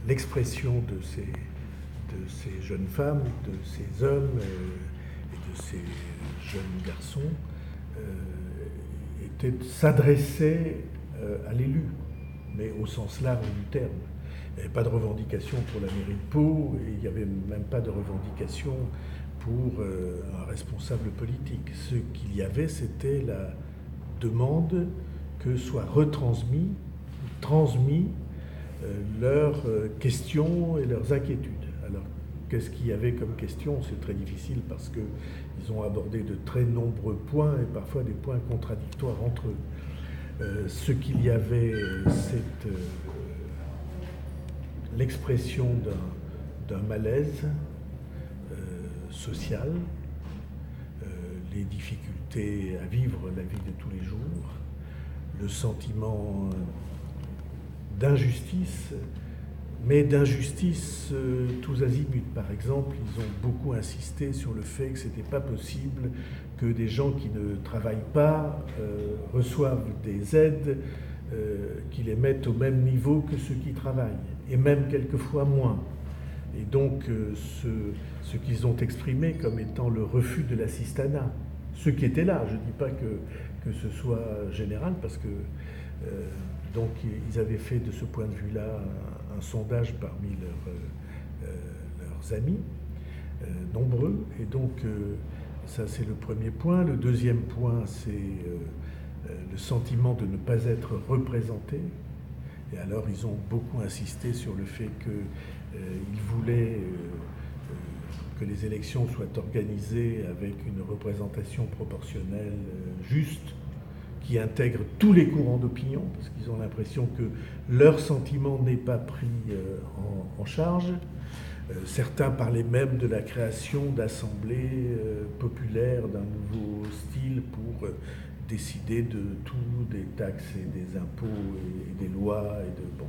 l'expression de ces jeunes femmes, de ces hommes et de ces jeunes garçons s'adressait à l'élu, mais au sens large du terme. Il n'y avait pas de revendication pour la mairie de Pau, et il n'y avait même pas de revendication pour un responsable politique. Ce qu'il y avait, c'était la demande que soient transmis leurs questions et leurs inquiétudes. Alors, qu'est-ce qu'il y avait comme question? C'est très difficile parce qu'ils ont abordé de très nombreux points et parfois des points contradictoires entre eux. Ce qu'il y avait, c'est l'expression d'un malaise social, les difficultés à vivre la vie de tous les jours, le sentiment d'injustice, mais d'injustice tous azimuts. Par exemple, ils ont beaucoup insisté sur le fait que ce n'était pas possible que des gens qui ne travaillent pas reçoivent des aides qui les mettent au même niveau que ceux qui travaillent, et même quelquefois moins. Et donc, ce qu'ils ont exprimé comme étant le refus de l'assistanat, ceux qui étaient là, je ne dis pas que ce soit général, parce que donc ils avaient fait de ce point de vue-là un sondage parmi leurs amis, nombreux, et donc ça c'est le premier point. Le deuxième point, c'est le sentiment de ne pas être représenté. Et alors ils ont beaucoup insisté sur le fait qu'ils voulaient que les élections soient organisées avec une représentation proportionnelle juste, qui intègre tous les courants d'opinion, parce qu'ils ont l'impression que leur sentiment n'est pas pris en charge. Certains parlaient même de la création d'assemblées populaires, d'un nouveau style pour décider de tout, des taxes et des impôts et des lois, et de bon,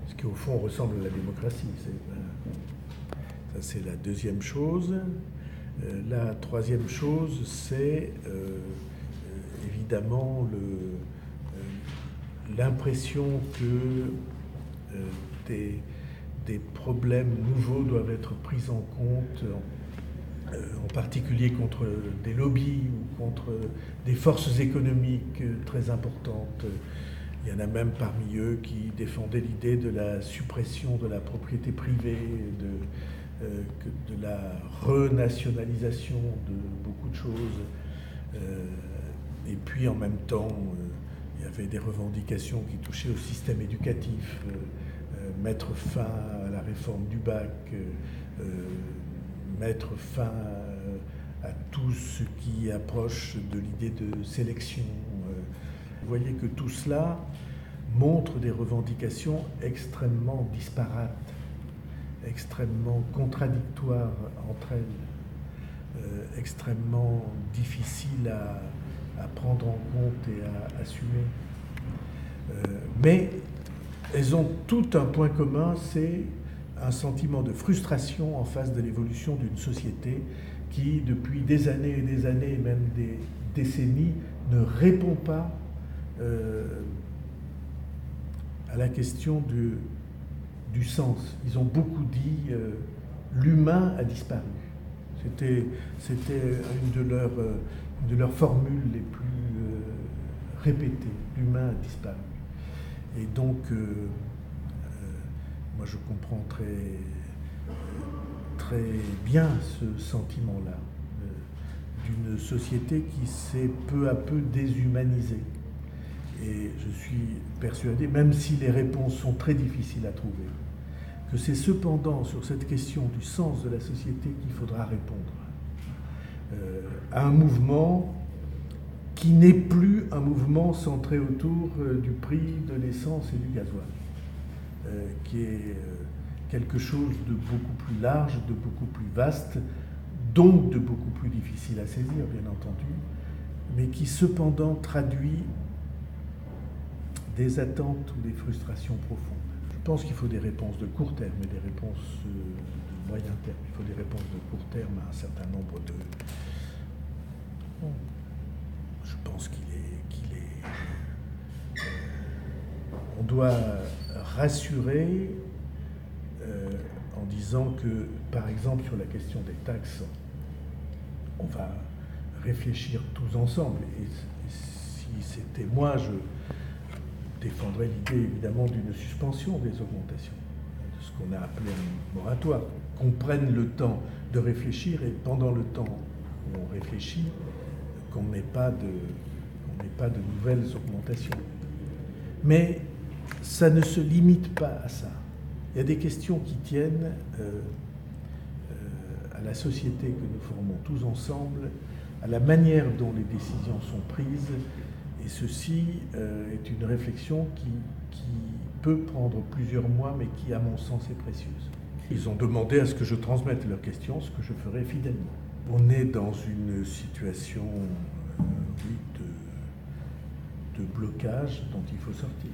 ce qui au fond ressemble à la démocratie. Ça c'est la deuxième chose. La troisième chose, c'est évidemment l'impression que des problèmes nouveaux doivent être pris en compte, en particulier contre des lobbies ou contre des forces économiques très importantes. Il y en a même parmi eux qui défendaient l'idée de la suppression de la propriété privée, de la renationalisation de beaucoup de choses. Et puis en même temps, il y avait des revendications qui touchaient au système éducatif, mettre fin à la réforme du bac, mettre fin à tout ce qui approche de l'idée de sélection. Vous voyez que tout cela montre des revendications extrêmement disparates, extrêmement contradictoires entre elles, extrêmement difficiles à prendre en compte et à assumer. Mais elles ont tout un point commun, c'est un sentiment de frustration en face de l'évolution d'une société qui, depuis des années et des années, même des décennies, ne répond pas à la question du sens. Ils ont beaucoup dit l'humain a disparu. C'était une de leurs formules les plus répétées. L'humain a disparu. Et donc, moi je comprends très bien ce sentiment-là d'une société qui s'est peu à peu déshumanisée. Et je suis persuadé, même si les réponses sont très difficiles à trouver, que c'est cependant sur cette question du sens de la société qu'il faudra répondre à un mouvement qui n'est plus un mouvement centré autour du prix de l'essence et du gasoil, qui est quelque chose de beaucoup plus large, de beaucoup plus vaste, donc de beaucoup plus difficile à saisir, bien entendu, mais qui cependant traduit des attentes ou des frustrations profondes. Je pense qu'il faut des réponses de court terme et des réponses de moyen terme. Il faut des réponses de court terme à un certain nombre de... Je pense on doit rassurer disant que, par exemple, sur la question des taxes, on va réfléchir tous ensemble. Et si c'était moi, je défendrais l'idée évidemment d'une suspension des augmentations, de ce qu'on a appelé un moratoire, qu'on prenne le temps de réfléchir et pendant le temps où on réfléchit, qu'on n'ait pas de nouvelles augmentations. Mais ça ne se limite pas à ça. Il y a des questions qui tiennent à la société que nous formons tous ensemble, à la manière dont les décisions sont prises, et ceci est une réflexion qui peut prendre plusieurs mois, mais qui, à mon sens, est précieuse. Ils ont demandé à ce que je transmette leurs questions, ce que je ferai fidèlement. On est dans une situation oui, de blocage dont il faut sortir.